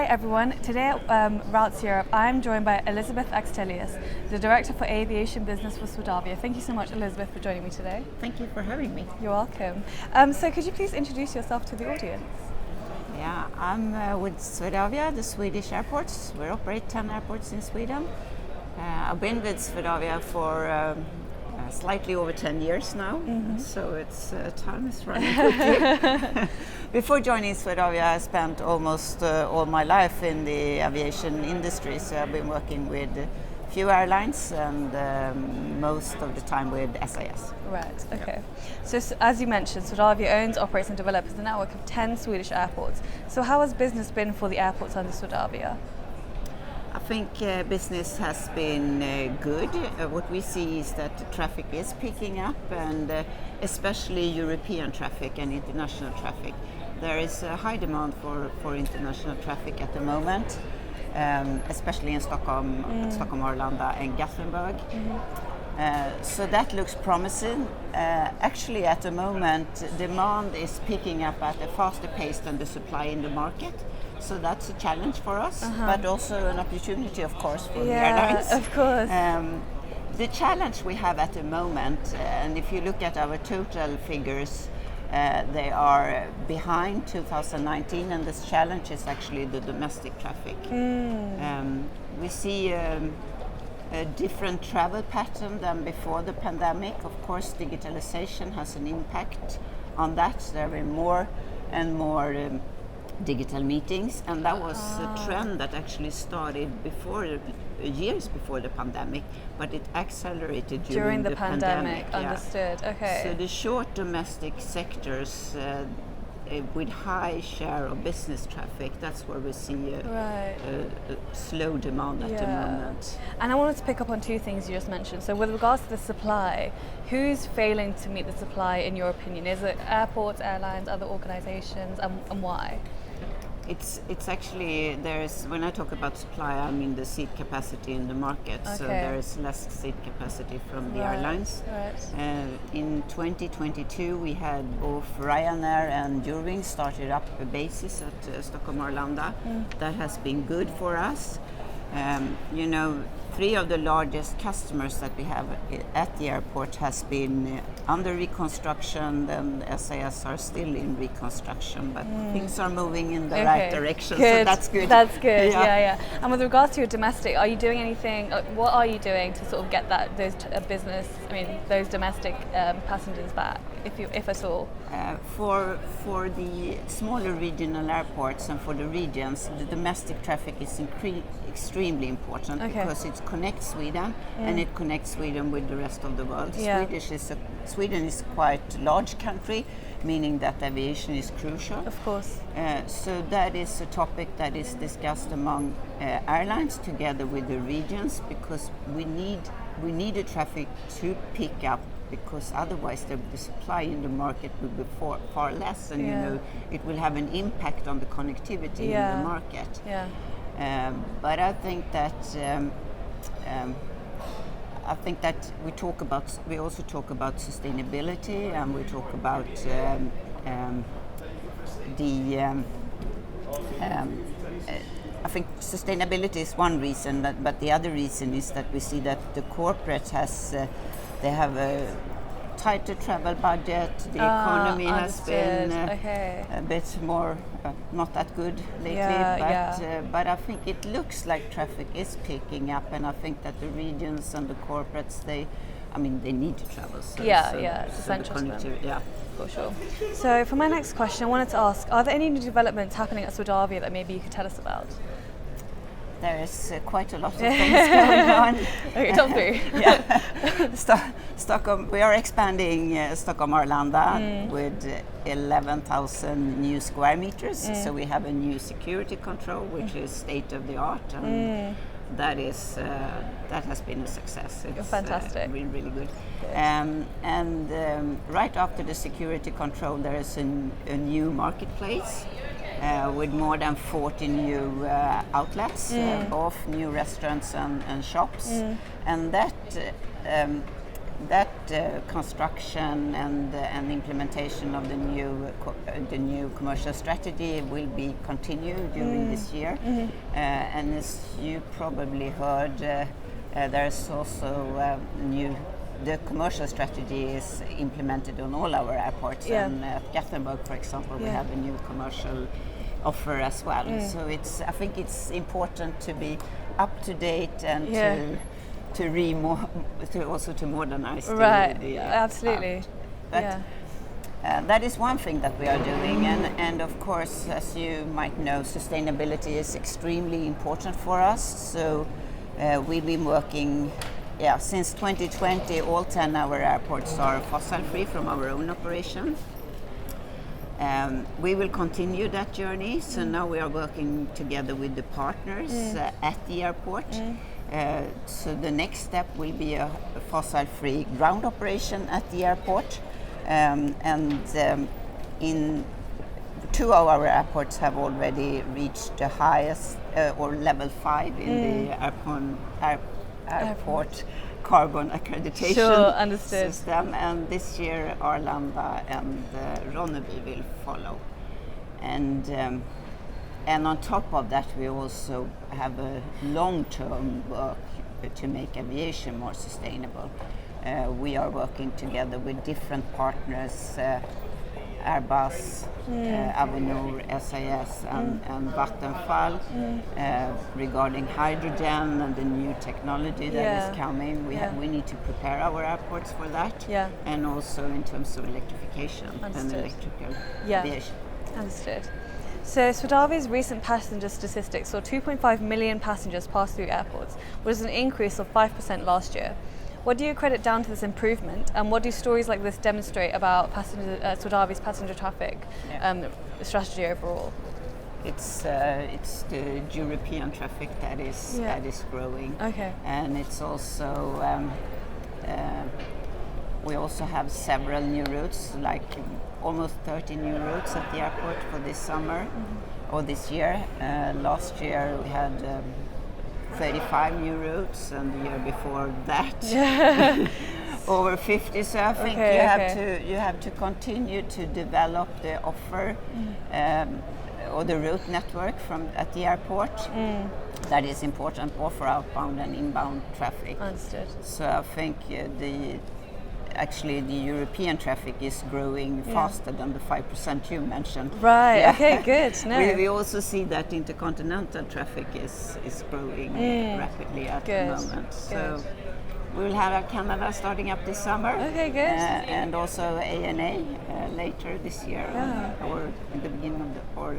Hi everyone, today at Routes Europe I'm joined by Elizabeth Axtelius, the Director for Aviation Business for Swedavia. Thank you so much, Elizabeth, for joining me today. Thank you for having me. You're welcome. So could you please introduce yourself to the audience? Yeah, I'm with Swedavia, the Swedish airports. We operate 10 airports in Sweden. I've been with Swedavia for slightly over 10 years now, so it's time is running quickly. Before joining Swedavia, I spent almost all my life in the aviation industry, so I've been working with a few airlines and most of the time with SAS. Right, okay. So as you mentioned, Swedavia owns, operates and develops a network of 10 Swedish airports. So how has business been for the airports under Swedavia? I think business has been good. What we see is that the traffic is picking up, and especially European traffic and international traffic. There is a high demand for international traffic at the moment, especially in Stockholm, Stockholm Arlanda and Gothenburg. So that looks promising. Actually, at the moment, demand is picking up at a faster pace than the supply in the market. So that's a challenge for us, but also an opportunity, of course, for the airlines. Of course. The challenge we have at the moment, and if you look at our total figures, they are behind 2019, and this challenge is actually the domestic traffic. We see a different travel pattern than before the pandemic. Of course, digitalization has an impact on that. There are more and more digital meetings, and that was a trend that actually started years before the pandemic, but it accelerated during the pandemic. Understood. Okay. So the short domestic sectors with high share of business traffic, that's where we see a slow demand at the moment. And I wanted to pick up on two things you just mentioned. So with regards to the supply, who's failing to meet the supply in your opinion? Is it airports, airlines, other organizations, and why? It's actually, when I talk about supply, I mean the seat capacity in the market. So there is less seat capacity from the airlines. In 2022, we had both Ryanair and Eurowings started up a basis at Stockholm Arlanda. That has been good for us. Three of the largest customers that we have at the airport has been under reconstruction, and SAS are still in reconstruction, but things are moving in the right direction, so that's good. That's good, yeah. And with regards to your domestic, are you doing anything, what are you doing to sort of get those domestic passengers back, if at all? For the smaller regional airports and for the regions, the domestic traffic is extremely important because it connects Sweden and it connects Sweden with the rest of the world. Sweden is quite a large country, meaning that aviation is crucial. Of course. So that is a topic that is discussed among airlines together with the regions, because we need the traffic to pick up, because otherwise the supply in the market will be far less, and it will have an impact on the connectivity in the market. But I think that we also talk about sustainability, and we talk about I think sustainability is one reason, but the other reason is that we see that the corporate they have a tighter travel budget. The economy has been a bit more not that good lately, but I think it looks like traffic is picking up, and I think that the regions and the corporates, they need to travel. So it's essential to them. For sure. So for my next question, I wanted to ask, are there any new developments happening at Swedavia that maybe you could tell us about? There is quite a lot of things going on. Okay, top three. Stockholm. We are expanding Stockholm Arlanda with 11,000 new square meters. So we have a new security control, which is state of the art, and that has been a success. It's fantastic. Really good. And right after the security control, there is a new marketplace. With more than 40 new outlets, both new restaurants and shops. And that that construction and implementation of the new commercial strategy will be continued during this year. And as you probably heard, there's also the commercial strategy is implemented on all our airports, and at Gothenburg, for example, we have a new commercial offer as well. So I think it's important to be up to date and to modernize. Absolutely. But that is one thing that we are doing, and of course, as you might know, sustainability is extremely important for us. So we've been working. Since 2020, all 10 our airports are fossil-free from our own operation. We will continue that journey. So now we are working together with the partners at the airport. So the next step will be a fossil-free ground operation at the airport. In 2 of our airports have already reached the highest or level 5 in the airport carbon accreditation system, and this year Arlanda and Ronneby will follow. And on top of that, we also have a long-term work to make aviation more sustainable. We are working together with different partners, Airbus, Avinor, SAS and Vattenfall regarding hydrogen and the new technology that is coming. We need to prepare our airports for that, and also in terms of electrification and electrical aviation. Understood. So Swedavia's recent passenger statistics saw 2.5 million passengers pass through airports, which is an increase of 5% last year. What do you credit down to this improvement, and what do stories like this demonstrate about Swedavia's passenger traffic strategy overall? It's the European traffic that is growing, and it's also we also have several new routes, like almost 30 new routes at the airport for this summer or this year. Last year we had 35 new routes, and the year before that over 50. So I think you have to continue to develop the offer or the route network at the airport. That is important both for outbound and inbound traffic. Understood. So I think the European traffic is growing faster than the 5% you mentioned. Right. Okay. Good. No. We also see that intercontinental traffic is growing rapidly at the moment. So we will have Canada starting up this summer. Okay. Good. And also ANA later this year, or in the beginning of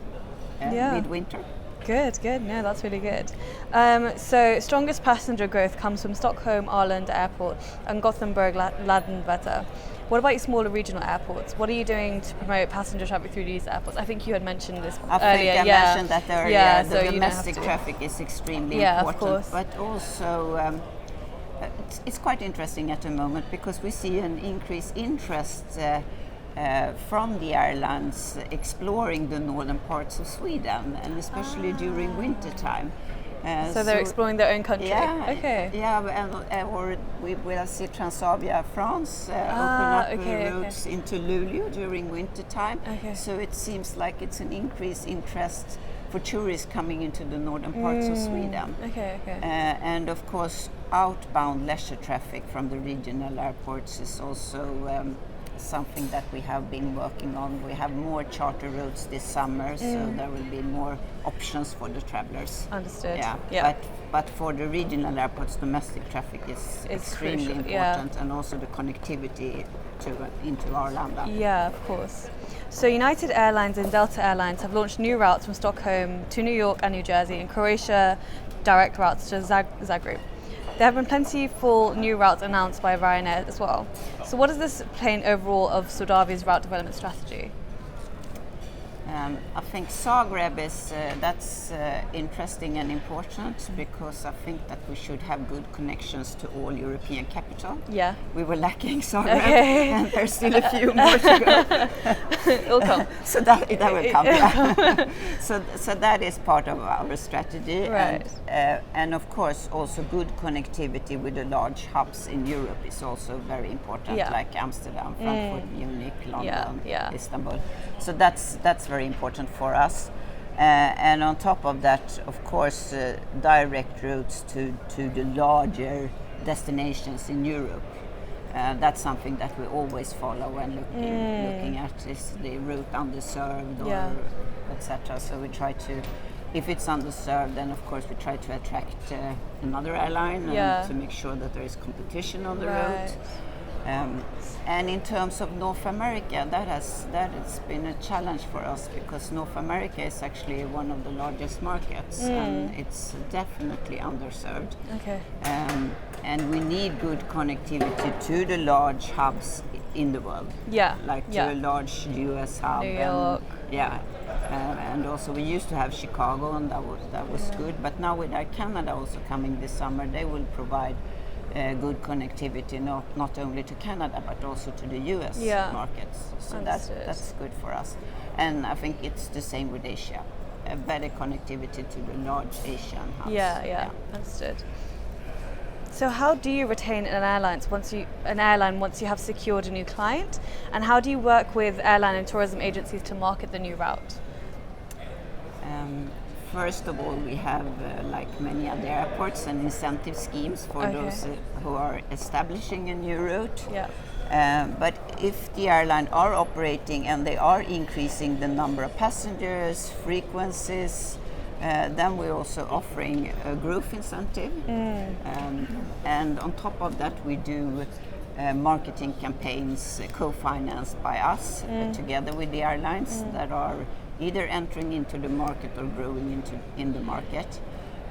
midwinter. Good. No, that's really good. So strongest passenger growth comes from Stockholm Arlanda Airport and Gothenburg Landvetter. What about your smaller regional airports? What are you doing to promote passenger traffic through these airports? I think you had mentioned this earlier. I think I mentioned that earlier. Yeah, the domestic traffic is extremely important. Of course. But also it's quite interesting at the moment because we see an increased interest from the airlines exploring the northern parts of Sweden, and especially during winter time. So they're exploring their own country. Or we will see Transavia France open up routes into Luleå during winter time. So it seems like it's an increased interest for tourists coming into the northern parts of Sweden. And of course, outbound leisure traffic from the regional airports is also something that we have been working on. We have more charter routes this summer, so there will be more options for the travelers. Understood. But for the regional airports, domestic traffic is extremely crucial, important, and also the connectivity into Arlanda. Yeah, of course. So United Airlines and Delta Airlines have launched new routes from Stockholm to New York and New Jersey, and Croatia direct routes to Zagreb. There have been plentiful new routes announced by Ryanair as well. So what does this play overall of Swedavia's route development strategy? I think Zagreb is that's interesting and important because I think that we should have good connections to all European capital. Yeah. We were lacking Zagreb, and there's still a few more to go. It'll come. So that will come. Yeah. So that is part of our strategy, Right. and of course also good connectivity with the large hubs in Europe is also very important, Yeah. like Amsterdam, Frankfurt, Munich, London, yeah. Istanbul. So that's very important for us. And on top of that, of course, direct routes to the larger destinations in Europe. That's something that we always follow and looking at, is the route underserved or etc. So we try to, if it's underserved, then of course we try to attract another airline and to make sure that there is competition on the route. And in terms of North America, that has been a challenge for us because North America is actually one of the largest markets and it's definitely underserved. Okay. And we need good connectivity to the large hubs in the world. Yeah. Like to a large US hub. New York. And also we used to have Chicago, and that was good. But now with Air Canada also coming this summer, they will provide good connectivity not only to Canada but also to the US markets. So that's good for us. And I think it's the same with Asia. A better connectivity to the large Asian hubs. Yeah. Understood. So how do you retain an airline once you have secured a new client, and how do you work with airline and tourism agencies to market the new route? First of all, we have, like many other airports, an incentive schemes for those who are establishing a new route. Yeah. But if the airline are operating and they are increasing the number of passengers, frequencies, then we're also offering a growth incentive. And on top of that, we do marketing campaigns co-financed by us together with the airlines that are either entering into the market or growing in the market.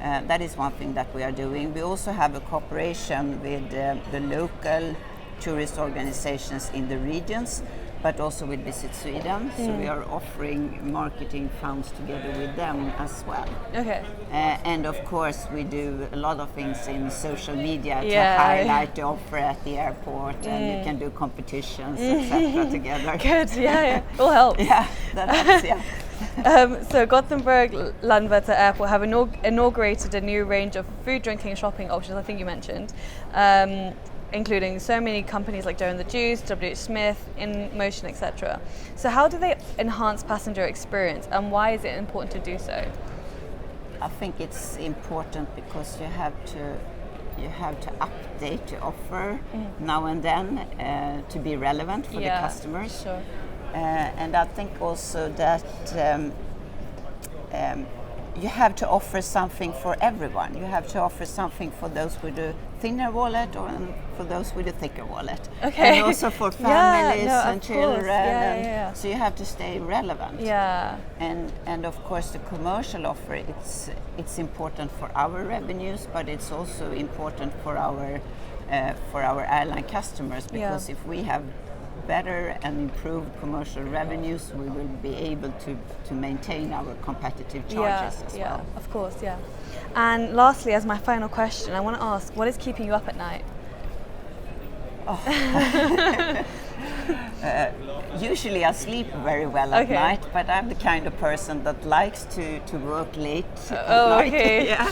That is one thing that we are doing. We also have a cooperation with the local tourist organizations in the regions, but also with Visit Sweden. So we are offering marketing funds together with them as well. Okay. And of course we do a lot of things in social media to highlight the offer at the airport, and you can do competitions, etc. together. Good, yeah. All helps. Yeah, that helps, yeah. So Gothenburg Landvetter Airport have inaugurated a new range of food, drinking, shopping options, I think you mentioned, including so many companies like Doe & the Juice, WH Smith, InMotion, etc. So how do they enhance passenger experience, and why is it important to do so? I think it's important because you have to update the offer now and then to be relevant for the customers. Sure. And I think also that you have to offer something for everyone. You have to offer something for those with a thinner wallet or for those with a thicker wallet. Okay. And also for families and children. Yeah. So you have to stay relevant. Yeah. And of course the commercial offer, it's important for our revenues, but it's also important for our airline customers, because if we have better and improved commercial revenues, we will be able to maintain our competitive charges as well. Yeah, of course, yeah. And lastly, as my final question, I want to ask, what is keeping you up at night? Usually I sleep very well at night, but I'm the kind of person that likes to work late at night. Okay. Yeah.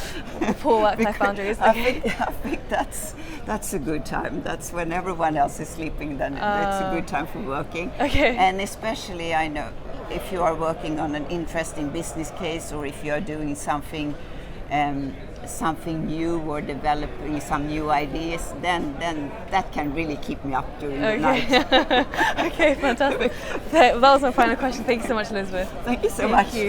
Poor work-life boundaries. I think that's a good time. That's when everyone else is sleeping, then it's a good time for working. Okay. And especially, I know, if you are working on an interesting business case, or if you are doing something new or developing some new ideas, then that can really keep me up during the night. Okay, fantastic. That was my final question. Thank you so much, Elizabeth. Thank you so much. You.